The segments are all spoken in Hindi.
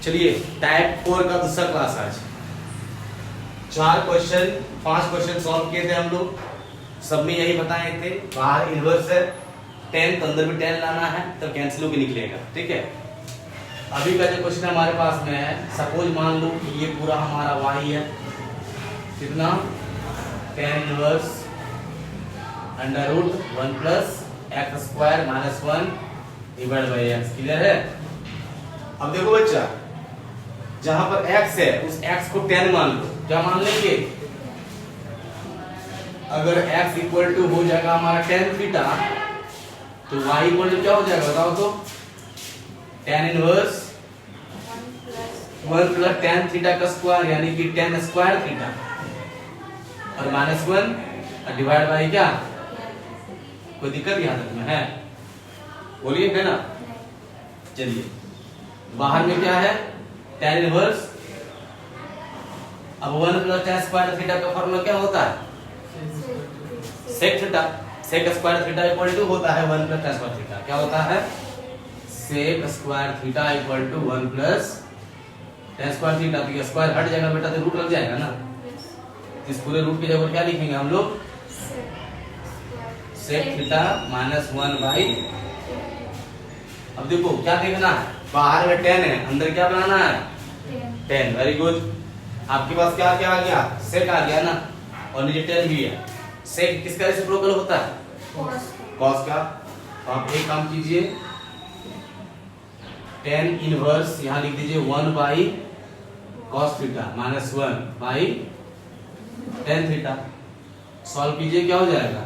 चलिए टाइप 4 का दूसरा क्लास आज 5 क्वेश्चन सॉल्व किए थे हम लोग। सब में यही बताए थे, बाहर इनवर्स है 10 तो अंदर भी 10 लाना है तो कैंसिल होकर निकलेगा। ठीक है, अभी का जो क्वेश्चन हमारे पास में है, सपोज मान लो कि ये पूरा हमारा y है, कितना 10 inverse under root 1 plus x square minus 1 divide by x. Clear है? अब देखो बच्चा, जहां पर x है उस x को 10 मान लो। क्या मान लेंगे? अगर x इक्वल टू हो जाएगा हमारा tan थीटा तो y इक्वल टू क्या हो जाएगा बताओ तो? tan inverse 1 plus tan theta का स्क्वायर यानी कि tan स्क्वायर थीटा और माइनस 1 डिवाइड बाई क्या? कोई दिक्कत यहाँ तक में है? बोलिए, है ना? चलिए, बाहर में क्या है? tan inverse. अब 1 प्लस tan स्क्वायर थीटा का फॉर्मूला क्या होता है? sec theta. sec square theta equal to होता है 1 प्लस tan स्क्वायर थीटा। क्या होता है? sec square theta equal to 1 plus tan square theta. तो ये स्क्वायर हट जाएगा बेटा तो रूट लग जाएगा ना। इस पूरे रूट की जगह क्या लिखेंगे हम लोग? sec theta minus 1 by. अब देखो क्या देखना है, बाहर में 10 है, अंदर क्या बनाना है? 10। Very good. आपके पास क्या क्या आ गया? sec आ गया ना, और नीचे 10 भी है। sec किसका रेसिप्रोकल होता है? cos का। तो आप एक काम कीजिए, tan इनवर्स यहां लिख दीजिए 1 by cos theta minus 1 by tan theta. Solve कीजिए, क्या हो जाएगा?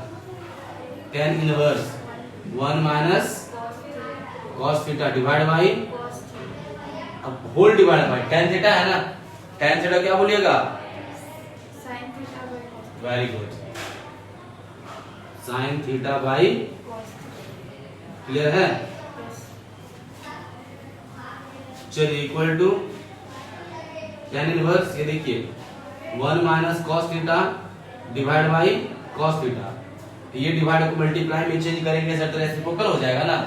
tan inverse 1 minus cos theta divide by, अब whole divide by tan theta है ना। tan थीटा क्या बोलिएगा? sin theta by cos। Very good, sin theta by. Clear है? चलिए इक्वल टू tan इनवर्स, ये देखिए 1 minus cos theta divide by cos theta. ये डिवाइड को मल्टीप्लाई में चेंज करेंगे सर तो रेसिप्रोकल हो जाएगा ना।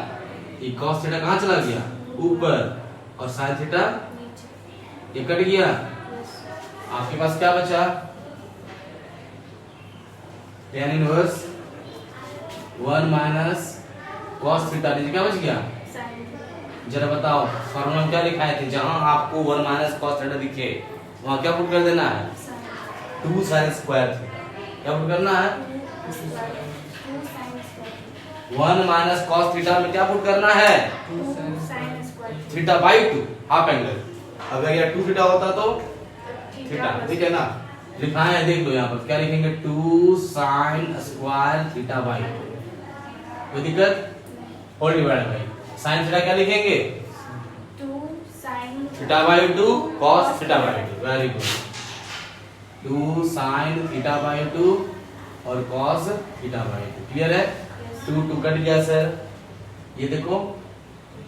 ये cos थीटा कहां चला गया? ऊपर, और sin थीटा ये कट गया। आपके पास क्या बचा? tan inverse 1 minus cos theta, क्या बच गया? जरा बताओ फॉर्मूला क्या लिखाए थे? जहां आपको 1 माइनस cos थीटा दिखे वहां क्या पुट कर देना है? 2 sin स्क्वायर थीटा। क्या पुट करना है? 1 माइनस cos थीटा में क्या पुट करना है? Theta by 2 half angle. अगर यह 2 थीटा होता तो थीटा, ठीक है ना? लिखाए है, देख लो यहाँ पर क्या लिखेंगे? 2 sin स्क्वायर थीटा बाई 2। कोई दिक्कत? Whole divide by sin theta क्या लिखेंगे? 2 sin theta by 2 cos theta by 2। Very good, 2 sin theta by 2 और cos थीटा बाई 2। क्लियर है? 2 कट गया सर। ये देखो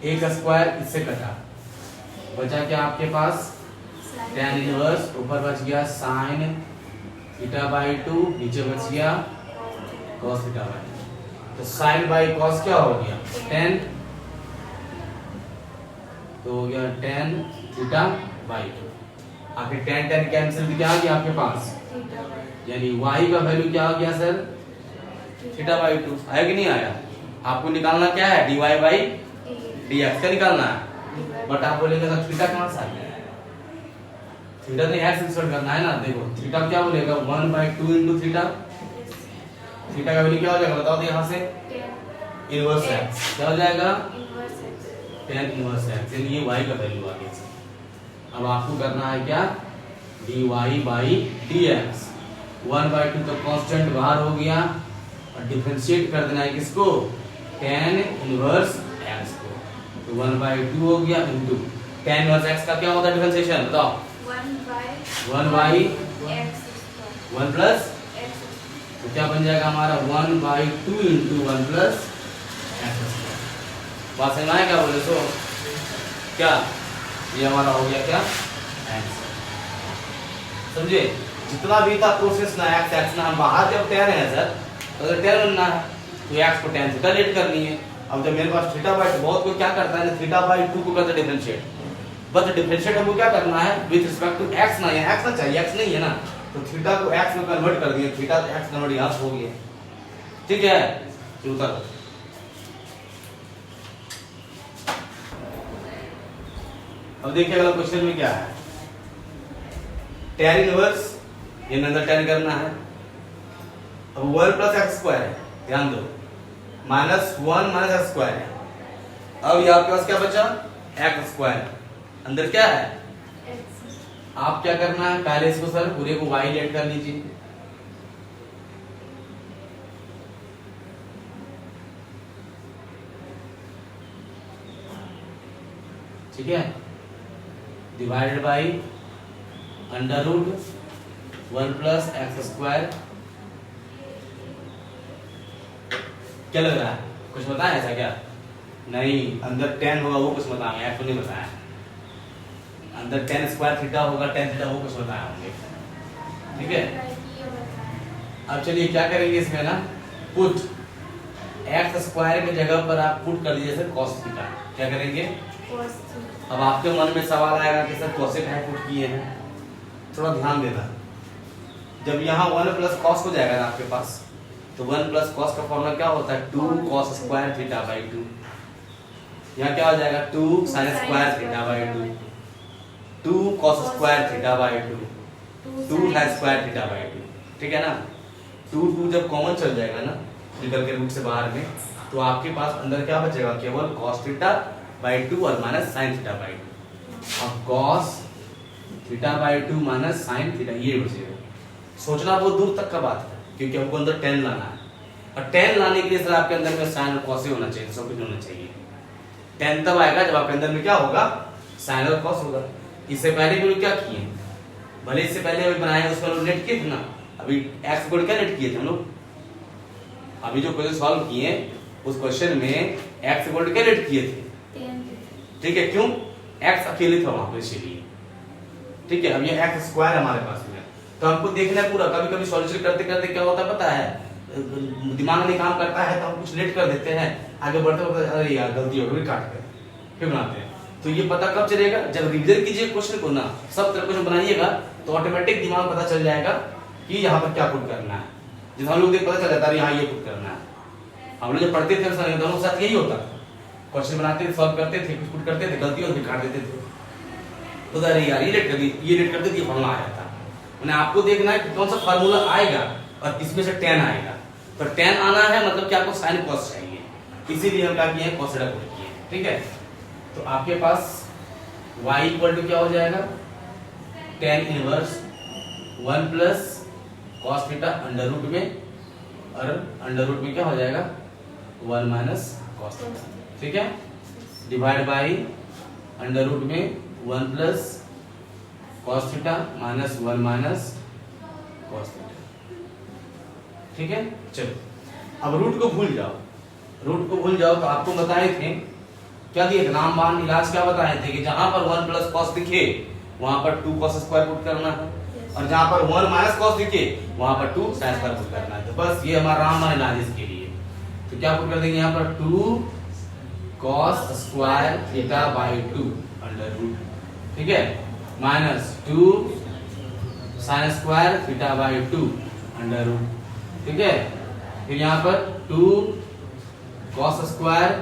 एक स्क्वायर इससे कटा, बचा क्या आपके पास? tan इनवर्स, ऊपर बच गया sin थीटा बाई 2, नीचे बच गया cos थीटा बाई 2। तो sin बाई cos क्या हो गया? tan। तो हो गया tan थीटा बाई 2। आखिर tan कैंसिल क्या आ गया आपके पास? यानी y का वैल्यू क्या आ गया सर? Theta by 2। आया कि नहीं आया? आपको निकालना क्या है? dy बाई dx का निकालना है। बट आप बोलेंगे सर थीटा कहां से आ गया? थीटा तो x इंसर्ट करना है ना। देखो थीटा क्या बोलेगा? 1 बाई 2 इंटू थीटा। थीटा का वैल्यू क्या हो जाएगा बताओ तो? यहाँ से इनवर्स x क्या हो जाएगा? tan इनवर्स x, यानी ये y का वैल्यू आ गया। अब आपको करना है क्या? dy by dx। 1 बाई 2 तो कांस्टेंट बाहर हो गया और डिफरेंशिएट कर देना है किसको? tan इनवर्स x को। तो 1 बाई 2 हो गया इनटू tan इनवर्स x का क्या होता है डिफरेंशिएशन बताओ? 1 बाई x 1 प्लस x। तो क्या बन जाएगा हमारा? 1 बाई 2 इंटू 1 प्लस x। बात समझ में आया क्या बोले? सो क्या ये हमारा हो गया क्या? आंसर। समझे? जितना भी था प्रोसेस ना x ना, हम बाहर जब tan है सर तो अगर tan बनना है तो x को tan थीटा लेट करनी है। अब जब मेरे पास थीटा बाई 2, बहुत कोई क्या करता है? थीटा बाई 2 को करता है डिफरेंशिएट, बट डिफरेंशिएट हमको क्या करना है विद रिस्पेक्ट टू x ना, यहाँ x ना चाहिए, x नहीं है ना, तो थीटा को x में कन्वर्ट कर दिए, थीटा तो x कन्वर्ट यहाँ हो गया, ठीक है। तो उतर अब देखिए अगला क्वेश्चन में क्या है, tan इनवर्स ये अंदर tan करना है। अब 1 प्लस एक्स स्क्वायर है, ध्यान दो, माइनस 1 माइनस एक्स स्क्वायर है। अब ये आपके पास क्या बचा, एक्स स्क्वायर, अंदर क्या है, X. आप क्या करना है, पहले इसको सर पूरे को y लेट कर लीजिए, ठीक है, divided by under root 1 plus x square. क्या लग रहा है, कुछ बताया ऐसा क्या, नहीं, अंदर 10 होगा वो कुछ बताएंगे, एक्स नहीं बताया, अंदर 10 स्क्वायर थीटा होगा, 10 थीटा वो कुछ बताया होंगे, ठीक है। ये बताएं। अब चलिए क्या करेंगे इसमें ना, पुट एक्स स्क्वायर की जगह पर आप पुट कर दीजिए सर cos थीटा, क्या करेंगे। Cos theta. अब आपके मन में सवाल आएगा कि सर कोसेक है पुट किए हैं, थोड़ा ध्यान देना, जब यहाँ 1 प्लस कॉस हो जाएगा ना आपके पास, तो 1 प्लस कॉस का फॉर्मूला क्या होता है, 2 cos स्क्वायर थीटा बाई 2, यहाँ क्या हो जाएगा 2 sin square theta by 2, 2 cos square theta by 2, 2 sin square theta by 2, ठीक है ना। 2 जब कॉमन चल जाएगा ना निकल के रूट से बाहर में, तो आपके पास अंदर क्या बचेगा, केवल cos थीटा बाई 2 और माइनस sin थीटा बाई 2। अब cos theta by 2 minus sin theta ये बचेगा। सोचना बहुत दूर तक का बात है, क्योंकि हमको अंदर 10 लाना है, और 10 लाने के लिए सर आपके अंदर में sin और cos ही होना चाहिए, सब कुछ होना चाहिए। 10 तब आएगा जब आपके अंदर में क्या होगा, sin और cos होगा। इससे पहले भी लोग क्या किए, भले इससे पहले अभी बनाए उसमें लोग लेट किए थे ना, अभी x को क्या लेट किए थे हम लोग, अभी जो क्वेश्चन सॉल्व किए उस क्वेश्चन में x को क्या लेट किए थे, ठीक है, क्यों, x अकेले था वहां पे इसीलिए, ठीक है। अब ये x स्क्वायर हमारे पास में, तो हमको देखना है पूरा, कभी कभी सॉल्यूशन करते करते क्या होता है पता है, दिमाग नहीं काम करता है तो हम कुछ लेट कर देते हैं, आगे बढ़ते बढ़ते अरे यार गलती हो गई, काट कर फिर बनाते हैं। तो ये पता कब चलेगा, जब रिविजन कीजिए क्वेश्चन को ना, सब तरह क्वेश्चन बनाइएगा तो ऑटोमेटिक दिमाग पता चल जाएगा कि यहाँ पर क्या पुट करना है। जैसे हम लोग देख पता चल जाता है यहाँ ये पुट करना है, हम लोग जब पढ़ते थे दोनों साथ यही होता था, क्वेश्चन बनाते थे, सॉल्व करते थे, कुछ पुट करते थे, गलती होती काट देते थे, तो अरे यार ये लेट कर दी, ये लेट करते थे, ये फॉर्मूला आ जाता। मैंने आपको देखना है कि कौन सा फार्मूला आएगा और इसमें से 10 आएगा, पर 10 आना है मतलब कि आपको साइन कॉस चाहिए, इसीलिए हम क्या किए हैं, cos थीटा पुट किए, ठीक है। तो आपके पास y इक्वल टू क्या हो जाएगा, tan inverse 1 plus cos theta under root में, और अंडर रूट में क्या हो जाएगा 1 माइनस cos थीटा, ठीक है, डिवाइड बाई अंडर रूट में 1 plus cos theta minus 1 minus cos theta, ठीक है। चलो अब रूट को भूल जाओ, रूट को भूल जाओ तो आपको बताए थे क्या दिए, रामबाण इलाज क्या बताए थे कि जहां पर 1 प्लस cos दिखे वहां पर 2 cos स्क्वायर पुट करना है, और जहां पर 1 माइनस cos दिखे वहां पर 2 sin स्क्वायर पुट करना है। तो बस ये हमारा रामबाण इलाज इसके लिए, तो क्या पुट कर देंगे यहाँ पर 2 cos square theta by 2 under root, ठीक है, minus 2 sin square theta by 2 under root, ठीक है। फिर यहाँ पर 2 cos square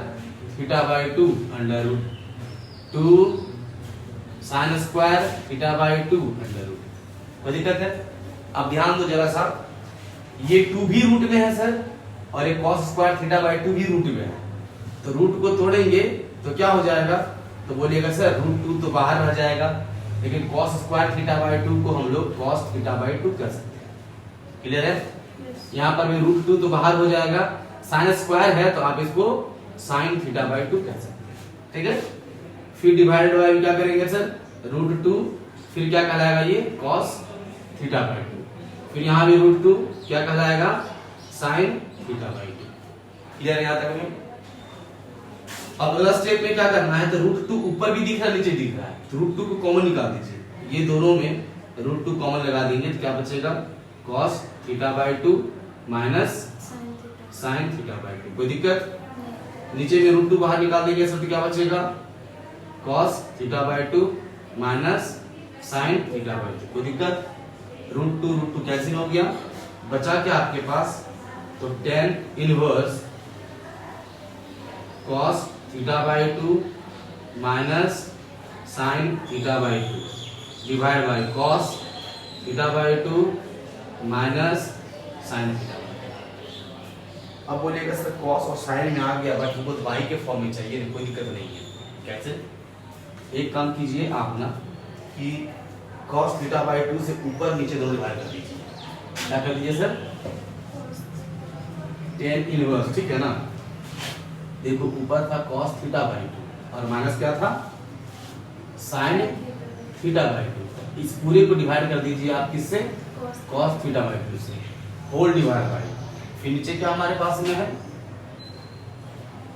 theta by 2 under root, 2 sin square theta by 2 under root, कोई दिक्कत है। अब ध्यान दो जरा सा, ये 2 भी रूट में है सर, और ये cos स्क्वायर थीटा बाई 2 भी रूट में है, तो रूट को तोड़ेंगे तो क्या हो जाएगा, तो बोलिएगा सर √2 तो बाहर रह जाएगा, लेकिन cos स्क्वायर थीटा बाई 2 को हम लोग cos थीटा बाई 2 कर सकते हैं, क्लियर है। यहाँ पर भी √2 तो बाहर हो जाएगा, sin स्क्वायर है तो आप इसको sin थीटा बाई 2 कह सकते हैं, ठीक है। फिर डिवाइडेड बाई क्या करेंगे सर √2, फिर क्या कहलाएगा ये cos थीटा बाई 2, फिर यहाँ भी √2 क्या कहलाएगा sin थीटा बाई 2, क्लियर है यहाँ तक में। अब अगला स्टेप में क्या करना है, तो √2 ऊपर भी दिख रहा है नीचे दिख रहा है, तो √2 को कॉमन निकाल दीजिए, ये दोनों में √2 कॉमन लगा देंगे तो क्या बचेगा cos theta by 2 minus sin theta by 2, कोई दिक्कत, नीचे में √2 बाहर निकाल देंगे सर तो क्या बचेगा cos theta by 2 minus sine theta by 2। कोई दिक्कत? √2 कैंसिल हो गया, बचा क्या आपके पास? तो tan inverse cos theta by 2 minus sine theta by 2 divide by cos theta by 2 minus sine theta by 2। अब बोलिएगा सर cos और साइन में आ गया, बट हमको y के फॉर्म में चाहिए, कोई दिक्कत नहीं है। कैसे? एक काम कीजिए आप ना कि cos थीटा बाई 2 से ऊपर नीचे दोनों डिवाइड कर दीजिए। क्या कर दीजिए सर? tan इनवर्स, ठीक है ना? देखो ऊपर था cos थीटा बाई 2 और माइनस क्या था? sin theta by 2। इस पूरे को डिवाइड कर दीजिए आप किससे? cos थीटा बाई 2 से, होल डिवाइड बाई, फिर नीचे क्या हमारे पास में है?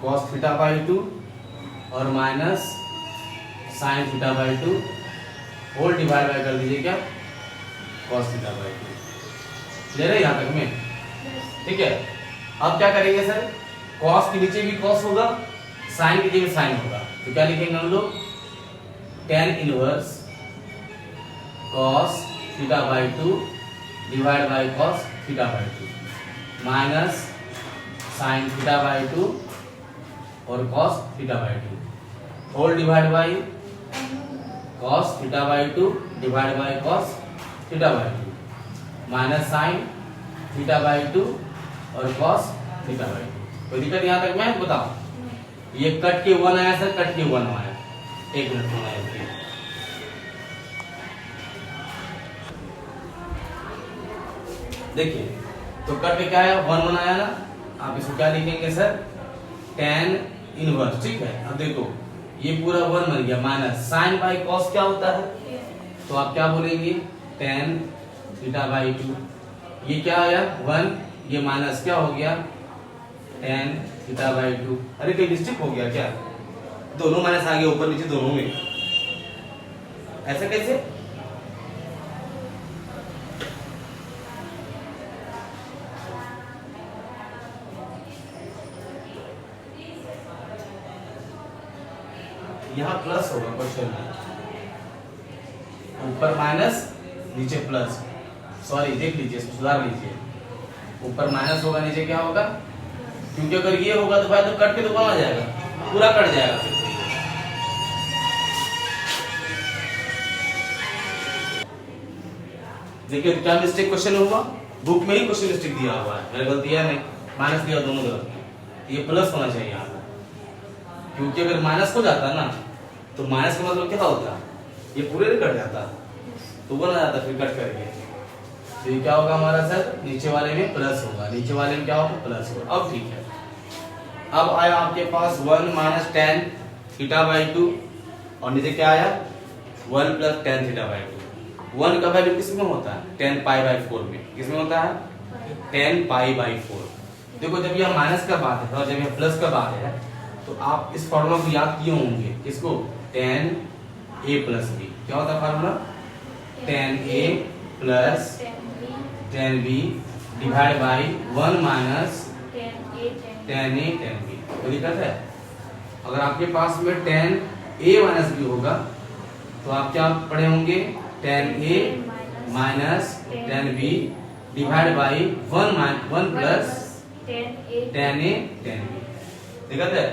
cos थीटा बाई 2 और minus sin theta by 2 whole divide by कर दीजिए क्या? cos theta by 2। क्लियर है यहाँ तक में? ठीक है। अब क्या करेंगे सर? cos के नीचे भी cos होगा, sin के नीचे भी sin होगा, तो क्या लिखेंगे हम लोग? tan inverse cos theta by 2 divide by cos theta by 2 minus sin theta by 2 और cos theta by 2 whole divide by cos theta by 2 divide by cos theta by 2 minus sin theta by 2 और cos थीटा बाई 2। कोई दिक्कत यहाँ तक में? बताओ। ये कट के 1 आया सर, कट के 1 आया। एक मिनट में आया। देखिए तो कट के क्या आया? 1 आया ना। आप इसको क्या लिखेंगे सर? tan इनवर्स, ठीक है। अब देखो ये पूरा 1 बन गया, माइनस साइन बाई कॉस क्या होता है? तो आप क्या बोलेंगे? tan theta by 2। ये क्या आया? 1, ये माइनस क्या हो गया? tan theta by 2। अरे कोई मिस्टेक हो गया क्या? दोनों माइनस आ गए ऊपर नीचे दोनों में, ऐसा कैसे? यहाँ प्लस होगा क्वेश्चन में, ऊपर माइनस नीचे प्लस। सॉरी, देख लीजिए, इसको सुधार लीजिए। ऊपर माइनस होगा, नीचे क्या होगा? क्योंकि अगर ये होगा तो भाई तो कट के तो कम आ जाएगा, पूरा कट जाएगा। देखिए क्या मिस्टेक क्वेश्चन हुआ? बुक में ही क्वेश्चन मिस्टेक दिया हुआ है, मेरी गलती है नहीं, माइनस दिया, दोनों गलत। ये प्लस होना चाहिए यहाँ, क्योंकि अगर माइनस हो जाता ना तो माइनस का मतलब क्या होता? ये पूरे नहीं कट जाता, तो वो ना जाता फिर कट करके। तो ये क्या होगा हमारा सर? नीचे वाले में प्लस होगा, नीचे वाले में क्या होगा? प्लस होगा। अब ठीक है। अब आया आपके पास 1 माइनस tan थीटा बाई 2 और नीचे क्या आया? 1 प्लस tan थीटा बाई 2। 1 का वैल्यू किस में होता है? tan पाई बाई 4 में। किस में होता है? tan pi by 4। देखो जब यह माइनस का बात है और जब यह प्लस का बात है तो आप इस फॉर्मूला को याद किए होंगे। किसको? tan a plus b। क्या होता है formula? tan a plus tan b divide by 1 minus tan a tan b। कोई दिक्कत है? अगर आपके पास में tan a माइनस b होगा तो आप क्या पढ़े होंगे? tan a minus tan b divide by 1 plus tan a tan b। दिक्कत है?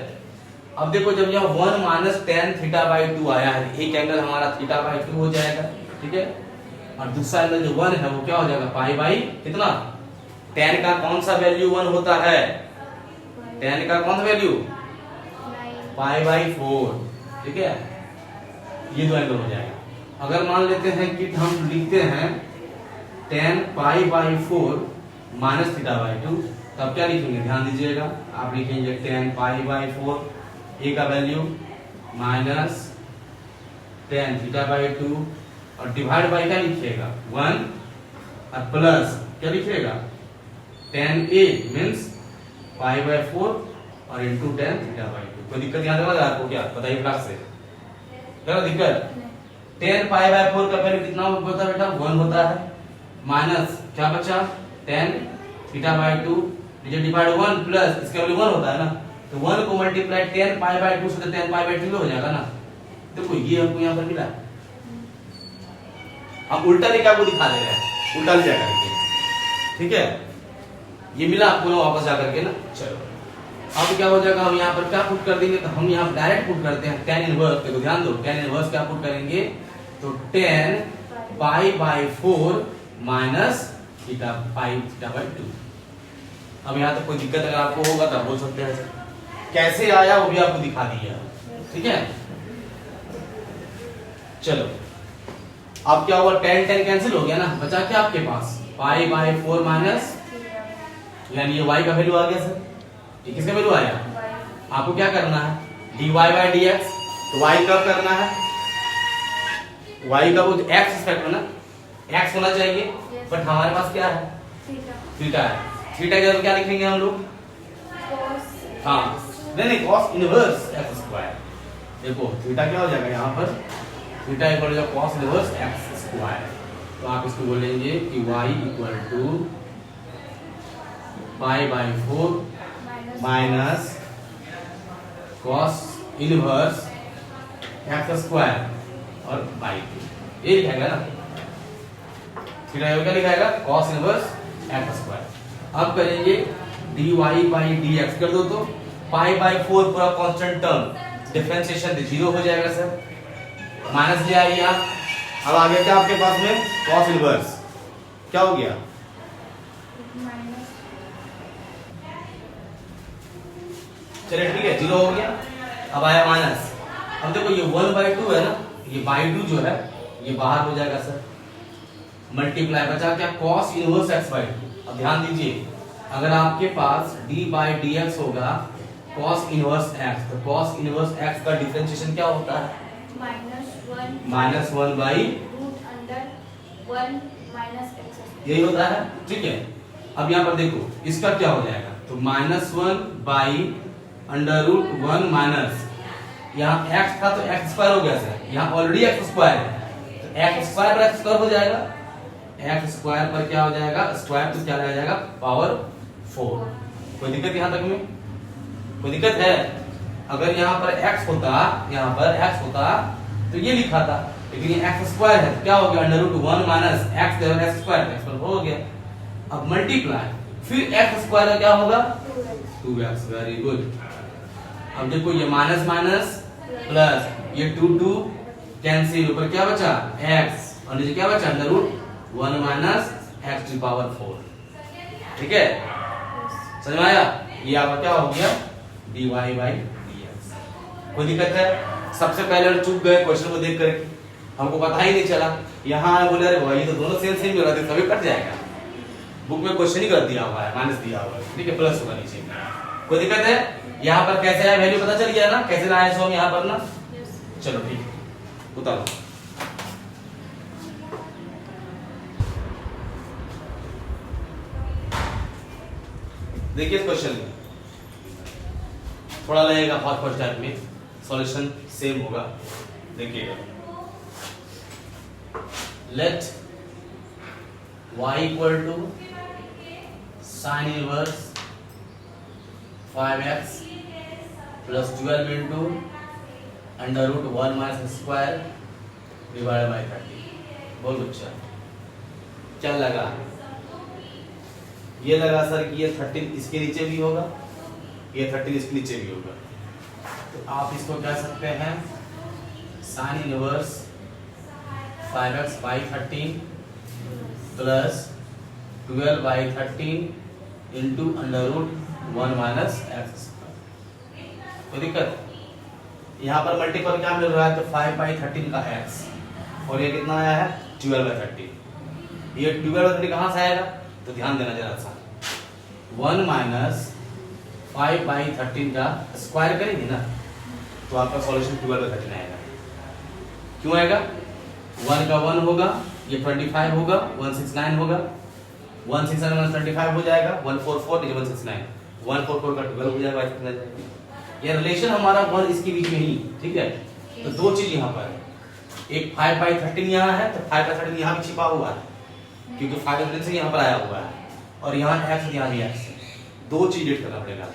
अब देखो जब यह 1 माइनस tan थीटा बाई 2 आया है, एक एंगल हमारा थीटा बाई 2 हो जाएगा, ठीक है। और दूसरा एंगल जो 1 है वो क्या हो जाएगा? पाई बाई कितना? tan का कौन सा वैल्यू 1 होता है? tan का कौन सा वैल्यू? पाई बाई 4, ठीक है। ये दो एंगल हो जाएगा। अगर मान लेते हैं कि हम लिखते हैं tan pi by 4 minus theta by 2, तब क्या लिखेंगे? ध्यान दीजिएगा, आप लिखेंगे tan पाई बाई 4 a का value minus tan theta by 2 और डिवाइड बाई क्या लिखिएगा? 1 और प्लस क्या लिखिएगा? tan a means pi by 4 और इनटू tan थीटा बाई 2। कोई दिक्कत यहाँ लगा आपको? क्या बताइए क्लास से, क्या दिक्कत? tan पाई बाई 4 का वैल्यू कितना होता है बेटा? 1 होता है, माइनस क्या बचा? tan थीटा बाई 2 नीचे डिवाइड 1 प्लस इसका वैल्यू 1 होता है ना, तो 1 को मल्टीप्लाई tan पाई बाई 2 से tan पाई बाई 2 हो जाएगा ना। देखो ये हमको यहाँ पर मिला, हम उल्टा लेके आपको दिखा दे रहे हैं, उल्टा ले जा करके, ठीक है। ये मिला आपको ना वापस जा करके ना। चलो अब क्या हो जाएगा, हम यहाँ पर क्या पुट कर देंगे, तो हम यहाँ डायरेक्ट पुट करते हैं tan इनवर्स। देखो ध्यान दो, tan इनवर्स क्या पुट करेंगे, तो tan pi by 4 minus theta pi theta by 2। अब यहाँ तक कोई दिक्कत अगर आपको होगा तो बोल सकते हैं, कैसे आया वो भी आपको दिखा दिया, ठीक है। चलो अब क्या हुआ, tan tan कैंसिल हो गया ना, बचा क्या आपके पास, पाई बाई 4 माइनस, यानी ये y का वैल्यू आ गया सर, ये किसका वैल्यू आया, आपको क्या करना है, dy बाई dx। तो y कब करना है, y का वो x एक्सपेक्ट होना, x होना चाहिए, बट हमारे पास क्या है, थीटा है। थीटा का क्या लिखेंगे हम लोग, हाँ नहीं cos इनवर्स x स्क्वायर। देखो थीटा क्या हो जाएगा यहाँ पर, theta equal to cos inverse x square. तो आप इसको बोलेंगे कि y equal to pi by 4 minus cos inverse x square और बाई 2, ये लिखाएगा ना, थीटा क्या लिखाएगा, cos इनवर्स x स्क्वायर। अब करेंगे dy बाई dx कर दो, तो पाई बाई 4 पूरा कांस्टेंट टर्म, डिफरेंशिएशन 0 हो जाएगा सर, माइनस ले आइए आप। अब आगे क्या आपके पास में, cos इनवर्स क्या हो गया, चलिए ठीक है 0 हो गया। अब आया माइनस, अब देखो ये 1/2 है ना, ये बाई 2 जो है ये बाहर हो जाएगा सर, मल्टीप्लाई बचा क्या, cos इनवर्स x/2। अब ध्यान दीजिए, अगर आपके पास d बाई dx होगा cos इनवर्स x, तो cos इनवर्स x का डिफरेंशिएशन क्या होता है, -1 बाई यही होता है, ठीक है। अब यहाँ पर देखो इसका क्या हो जाएगा, तो -1 बाई √1 माइनस, यहाँ x था तो x स्क्वायर हो गया सर, यहाँ ऑलरेडी x स्क्वायर है, तो x स्क्वायर पर x स्क्वायर हो जाएगा, x स्क्वायर पर क्या हो जाएगा, स्क्वायर तो क्या रह जाएगा, पावर 4। कोई दिक्कत यहाँ तक में, कोई दिक्कत है, अगर यहाँ पर x होता, यहाँ पर x होता तो ये लिखा था, लेकिन ये x स्क्वायर है तो क्या हो गया, √1 minus x x square, x पर हो गया। अब मल्टीप्लाई, फिर x स्क्वायर का क्या होगा, 2x, वेरी गुड। अब देखो ये माइनस माइनस प्लस, ये 2 कैंसिल, ऊपर क्या बचा, x, और नीचे क्या बचा, √1 माइनस x टू पावर 4, ठीक है, समझ में आया। ये आपका क्या हो गया, dy बाई dx। कोई दिक्कत है, सबसे पहले चूक गए क्वेश्चन को देख करके, हमको पता ही नहीं चला, यहाँ बोले अरे भाई ये तो दोनों सेम सेम मिला, कभी कट जाएगा, बुक में क्वेश्चन ही कर दिया हुआ है, माइनस दिया हुआ है, ठीक है, प्लस होगा नीचे। कोई दिक्कत है, यहाँ पर कैसे आया वैल्यू पता चल गया ना, कैसे लाए सो हम यहाँ पर ना, चलो ठीक है, उतारो। देखिए इस क्वेश्चन में थोड़ा लगेगा बहुत फर्स्ट टाइप में, सॉल्यूशन सेम होगा, देखिएगा। Let y equal to sine inverse 5x plus 12 into √1 minus square divided by 30। बोल बच्चा क्या लगा, ये लगा सर कि ये 13 इसके नीचे भी होगा, ये 13 इसके नीचे भी होगा, तो आप इसको कह सकते हैं sign inverse 5x by 13 plus 12 by 13 into √1 minus x। कोई दिक्कत, यहाँ पर मल्टीपल क्या मिल रहा है, तो 5 बाई 13 का x, और ये कितना आया है 12 बाई 13। ये 12 बाई 13 कहाँ से आएगा, तो ध्यान देना जरा सा, 1 माइनस 5 बाई 13 का स्क्वायर करेंगे ना, तो आपका सॉल्यूशन 12 बाई 13 आएगा। क्यों आएगा, 1 का 1 होगा, ये 25 होगा, 169 होगा, 169 25 हो जाएगा, 144 169, 144 का 12 हो जाएगा, ये रिलेशन हमारा 1 इसके बीच में ही, ठीक है। तो दो चीज यहाँ पर है, एक 5 बाई 13 यहाँ है, तो 5 बाई 13 यहाँ भी छिपा हुआ है, क्योंकि 5 बाई 13 से यहाँ पर आया हुआ है, और यहाँ x यहाँ भी x, दो चीज ऐड करना पड़ेगा,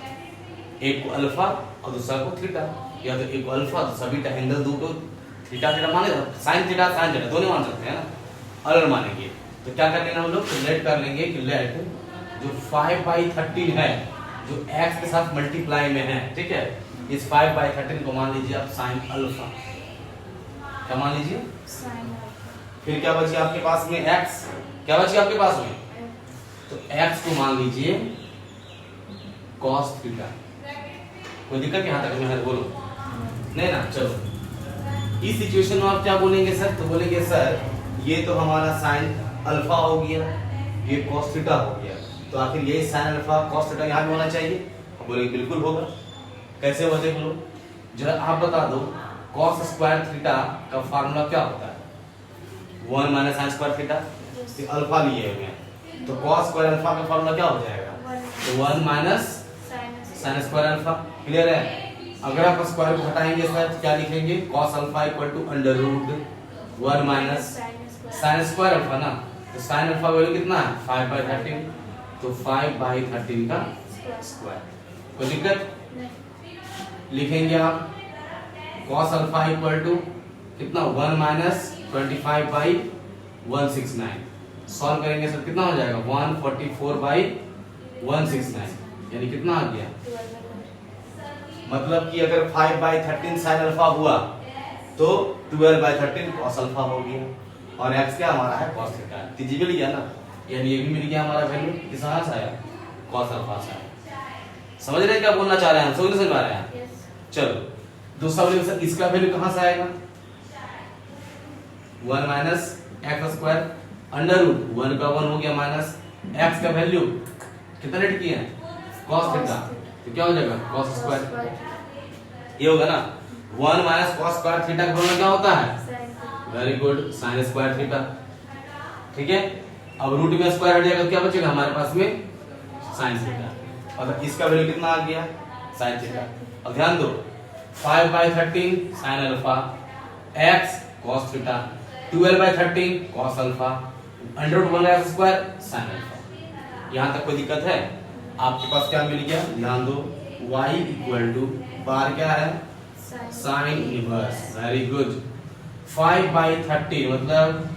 एक को अल्फा और दूसरा को थीटा, या तो एक को अल्फा दूसरा बीटा, एंगल दो को थीटा थीटा माने साइन थीटा दोनों मान सकते हैं ना, अलग मानेंगे। तो क्या कर लेना हम लोग, लेट कर लेंगे कि लेट जो 5/13 है जो x के साथ मल्टीप्लाई में है, ठीक है, इस 5/13 को मान लीजिए आप साइन अल्फा, क्या मान लीजिए, साइन फिर क्या बची आपके पास में x, क्या बची आपके पास में, तो x को मान लीजिए cos थीटा। कोई दिक्कत यहाँ तक में है, बोलो नहीं ना। चलो इस सिचुएशन में आप क्या बोलेंगे सर, तो बोलेंगे सर ये तो हमारा साइन अल्फा हो गया, ये cos थीटा हो गया, तो आखिर यही साइन अल्फा cos थीटा यहाँ भी होना चाहिए। हम बोलेंगे बिल्कुल होगा। कैसे होगा देख लो जरा, आप बता दो cos स्क्वायर थीटा का फार्मूला क्या होता है, 1 माइनस साइन स्क्वायर थीटा, तो अल्फा लिए हुए हैं, तो cos स्क्वायर अल्फा का फार्मूला क्या हो जाएगा, तो 1 minus sine square alpha. Clear है। अगर आप स्क्वायर को हटाएंगे सर तो क्या लिखेंगे, cos alpha equal to under root 1 minus sine square alpha ना, तो साइन अल्फा वैल्यू कितना है 5/13, तो 5/13 का स्क्वायर। कोई दिक्कत, लिखेंगे आप cos अल्फा इक्वल टू कितना 1 माइनस 25/169, सॉल्व करेंगे सर कितना हो जाएगा 144/169, यानी कितना आ गया, मतलब कि अगर 5/13 साइन अल्फा हुआ तो 12/13 cos अल्फा हो गया, और x क्या हमारा है cos थीटा, तीजी मिल गया ना, यानी ये भी मिल गया हमारा वैल्यू किस कहां से आया, cos अल्फा से आया। समझ रहे हैं क्या बोलना चाह रहे हैं, समझ पा रहे हैं। चलो दूसरा वैल्यू सर इसका वैल्यू कहां से आएगा, 1 minus x square under root 1 का 1 हो गया माइनस x का वैल्यू कितना लेट किया है cos थीटा, तो क्या हो जाएगा cos स्क्वायर, ये होगा ना 1 माइनस cos स्क्वायर थीटा का फॉर्मूला क्या होता है, very good, sin square theta. ठीक है, अब रूट में स्क्वायर हट जाएगा तो क्या बचेगा हमारे पास में sin थीटा, और इसका वैल्यू कितना आ गया sin थीटा। अब ध्यान दो 5/13 sin alpha, x cos theta, 12/13 cos alpha, under root 1 square sin alpha. यहां तक कोई दिक्कत है, आपके पास क्या मिल गया, ध्यान दो y इक्वल टू बार क्या है साइन इनवर्स, वेरी गुड, 5/13 मतलब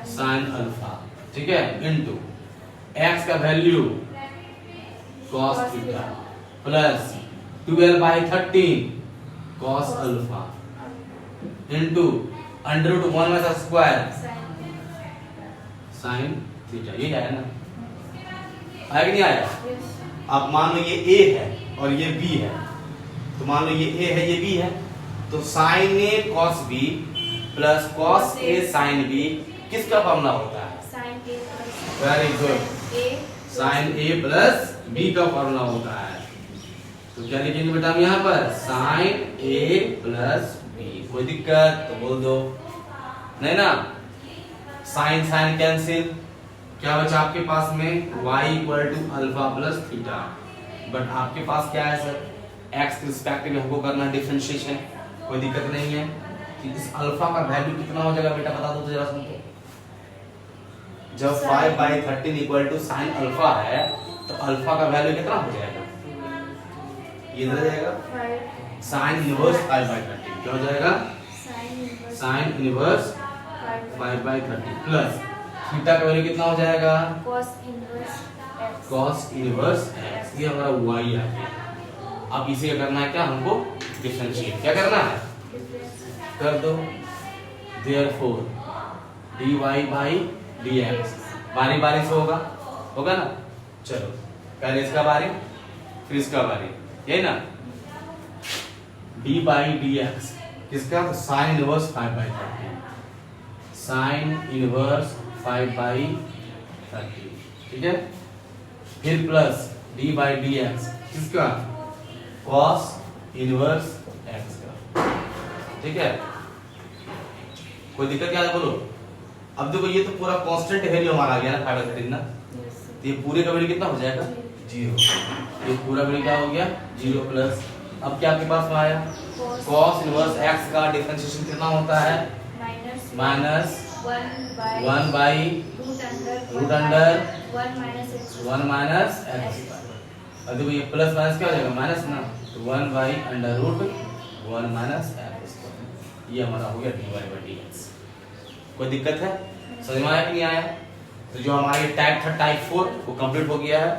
साइन अल्फा, ठीक है, इनटू x का value cos theta plus 12/13 cos alpha into under root 1 square sine theta. ये आया ना, आया कि नहीं आया। अब मान लो ये a है और ये b है, तो मान लो ये a है ये b है, तो sin a cos b plus cos a sin b किसका फॉर्मूला होता है, very good, sin a plus b का फॉर्मूला होता है। तो क्या लिखेंगे बेटा हम यहाँ पर sin a प्लस b, कोई दिक्कत तो बोल दो, नहीं ना, sin sin कैंसिल, क्या बचा आपके पास में y equal to alpha plus theta, but आपके पास क्या है सर x के रिस्पेक्ट में हमको करना है डिफरेंशिएशन, कोई दिक्कत नहीं है कि इस अल्फा का वैल्यू कितना हो जाएगा बेटा बता दो तो जरा सुनो, जब 5/13 इक्वल टू साइन अल्फा है तो अल्फा का वैल्यू कितना हो जाएगा, ये इधर जाएगा साइन इनवर्स 5/13, क्या हो जाएगा साइन इनवर्स 5/13 प्लस थीटा का वैल्यू कितना हो जाएगा cos इनवर्स x, ये हमारा y आ गया। अब इसे क्या करना है, क्या हमको डिफरेंशिएट क्या करना है, कर दो, therefore dy by dx बारी बारी से होगा ना, चलो पहले इसका बारी फिर इसका बारी, यही ना, d by dx किसका, तो साइन इनवर्स 5/13, साइन इनवर्स 5/13, ठीक है, फिर प्लस d by dx किसका, cos इनवर्स x का, ठीक है, कोई दिक्कत क्या है बोलो। अब देखो ये तो पूरा कांस्टेंट वैल्यू हमारा आ गया ना 5/13 ना, तो ये पूरे का वैल्यू कितना हो जाएगा 0, ये पूरा वैल्यू क्या हो गया 0 प्लस, अब क्या आपके पास में आया cos इनवर्स x का डिफरेंशिएशन कितना होता है minus 1 by root under 1 minus x, और देखो ये प्लस माइनस क्या हो जाएगा माइनस ना, तो 1 by under root 1 minus x, ये हमारा हो गया dy by dx। कोई दिक्कत है? समझ में आया कि नहीं आया? तो जो हमारे टाइप था टाइप 4 वो कंप्लीट हो गया है।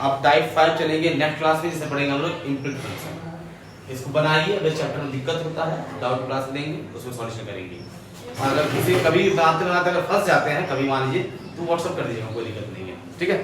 अब टाइप 5 चलेंगे नेक्स्ट क्लास में, जिसे पढ़ेंगे हम लोग इम्प्लीट फंक्शन। इसको बनाइए, अगर चैप्टर में दिक्कत होता है डाउट क्लास देंगे, उसमें सॉल्यूशन करेंगे। और अगर किसी कभी बनाते बनाते अगर फंस जाते हैं कभी मान लीजिए तो व्हाट्सअप कर दीजिएगा, कोई दिक्कत नहीं है, ठीक है।